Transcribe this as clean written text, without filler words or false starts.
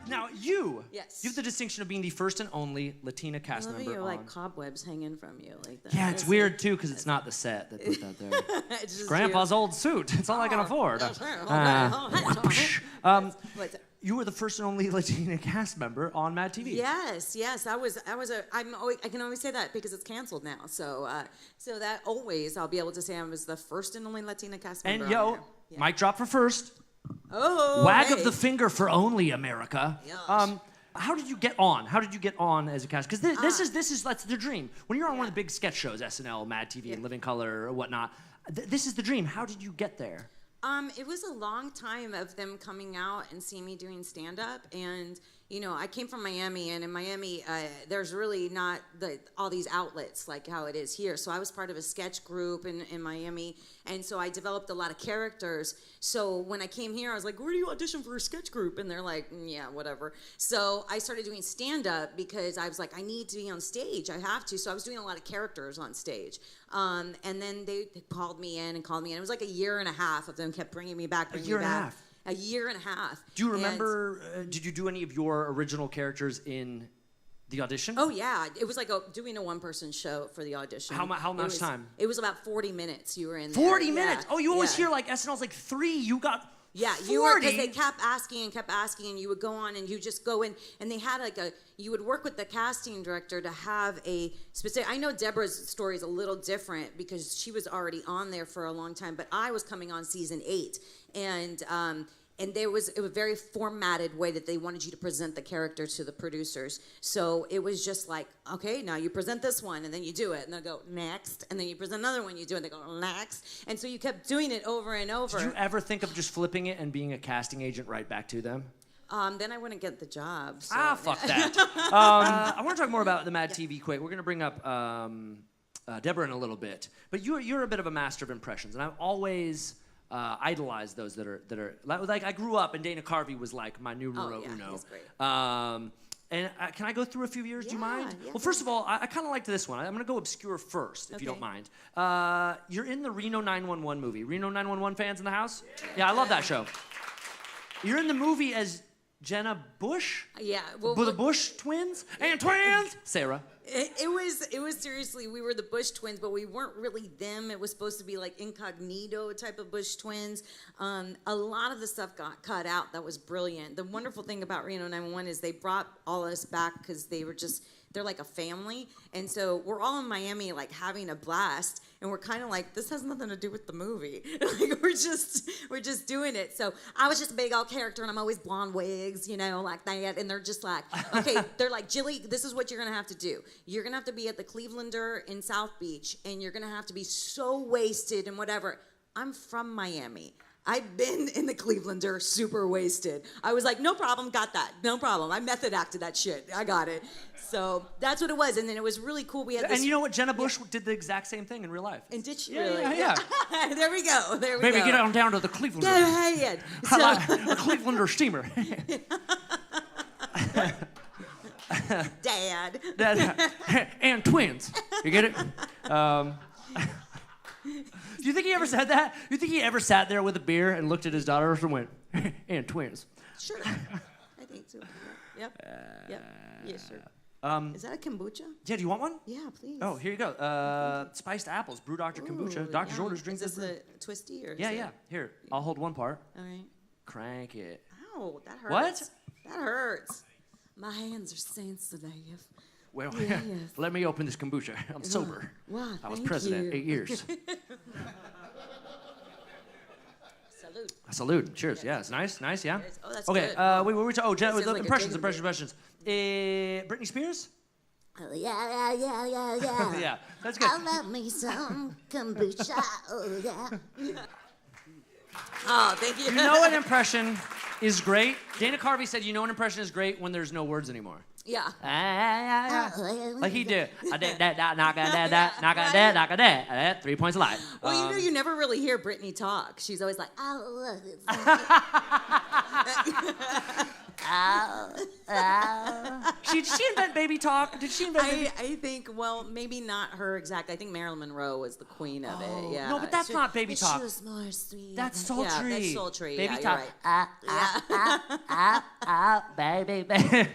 Now, you Yes. have the distinction of being the first and only Latina cast Love member you're on. like cobwebs hanging from you like that. Yeah, it's weird too because it's not the set that put that there. It's just Grandpa's old suit. It's all I can afford. You were the first and only Latina cast member on MADtv. Yes. I can always say that because it's canceled now. So that always I'll be able to say I was the first and only Latina cast member. And on there. mic drop for first. Oh, Wag of the finger for only America. Gosh. How did you get on? How did you get on as a cast? Because this is that's the dream. When you're on one of the big sketch shows, SNL, MADtv, and Living Color or whatnot, this is the dream. How did you get there? It was a long time of them coming out and seeing me doing stand-up, and I came from Miami, and in Miami, there's really not all these outlets like how it is here. So I was part of a sketch group in Miami, and so I developed a lot of characters. So when I came here, I was like, where do you audition for a sketch group? And they're like, yeah, whatever. So I started doing stand-up because I was like, I need to be on stage. I have to. So I was doing a lot of characters on stage. And then they called me in. It was like a year and a half of them kept bringing me back, A year and a half. A year and a half. Do you remember, did you do any of your original characters in the audition? Oh, yeah. It was like doing a one-person show for the audition. How much time? It was about 40 minutes you were in there. 40 minutes? Yeah. Oh, you always hear like SNL's like 3. You got 40? You were, because they kept asking, and you would go on and you just go in, and they had you would work with the casting director to have a specific, I know Deborah's story is a little different because she was already on there for a long time, but I was coming on season 8, and it was a very formatted way that they wanted you to present the character to the producers. So it was just like, okay, now you present this one, and then you do it, and they'll go, next. And then you present another one, you do it, and they go, next. And so you kept doing it over and over. Did you ever think of just flipping it and being a casting agent right back to them? Then I wouldn't get the job. So. Fuck that. I want to talk more about the MADtv quick. We're going to bring up Deborah in a little bit. But you're a bit of a master of impressions, and I've always... idolize those that are like I grew up and Dana Carvey was like my numero uno. He's great. And can I go through a few years? Do you mind? Yeah. Well, first of all, I kind of liked this one. I'm going to go obscure first, if you don't mind. You're in the Reno 911 movie. Reno 911 fans in the house? Yeah, I love that show. You're in the movie as Jenna Bush? Yeah. The Bush twins? And twins! Sarah. It was seriously, we were the Bush twins, but we weren't really them. It was supposed to be like incognito type of Bush twins. A lot of the stuff got cut out. That was brilliant. The wonderful thing about Reno 911 is they brought all of us back because they're like a family. And so we're all in Miami like having a blast, and we're kind of like, this has nothing to do with the movie. Like we're just doing it. So I was just a big old character, and I'm always blonde wigs, like that. And they're just like, okay, they're like, Jilly, this is what you're gonna have to do. You're gonna have to be at the Clevelander in South Beach, and you're gonna have to be so wasted and whatever. I'm from Miami. I've been in the Clevelander super wasted. I was like, no problem, got that. No problem. I method acted that shit. I got it. So that's what it was. And then it was really cool. We had this. And you know what? Jenna Bush did the exact same thing in real life. And did she Yeah, really? Yeah. There we go. Baby, get on down to the Clevelander. Go ahead. I like a Clevelander steamer. Dad. And twins. You get it? Do you think he ever said that? Do you think he ever sat there with a beer and looked at his daughters and went, and twins? Sure. I think so. Yep. Yeah, sure. Is that a kombucha? Yeah, do you want one? Yeah, please. Oh, here you go. Spiced apples, Brew Doctor kombucha. Doctor's yum. orders, drink Is this. this a twisty or? Yeah. Here, I'll hold one part. All right. Crank it. Ow, that hurts. What? That hurts. My hands are sensitive. Well, Yes. let me open this kombucha. I'm sober. Wow, I was thank president you. 8 years. Salute. Salute. Cheers. Yeah, it's nice, yeah. Oh, that's okay, good. wait, what were we talking? Oh, Sounds like a impressions. Britney Spears? Oh, yeah. Yeah, that's good. I love me some kombucha. Oh, yeah. Oh, thank you. You know an impression is great? Dana Carvey said you know an impression is great when there's no words anymore. Yeah. Like he did. I did that, knock on that. 3 points of light. Well, you never really hear Britney talk. She's always like, I love it. Did she invent baby talk? Did she invent baby? I think, well, maybe not her exact. I think Marilyn Monroe was the queen of it. Yeah. No, but that's not baby But talk. she was more sweet. That's Yeah, sultry. that's sultry. Baby Yeah, talk. you're right. Baby.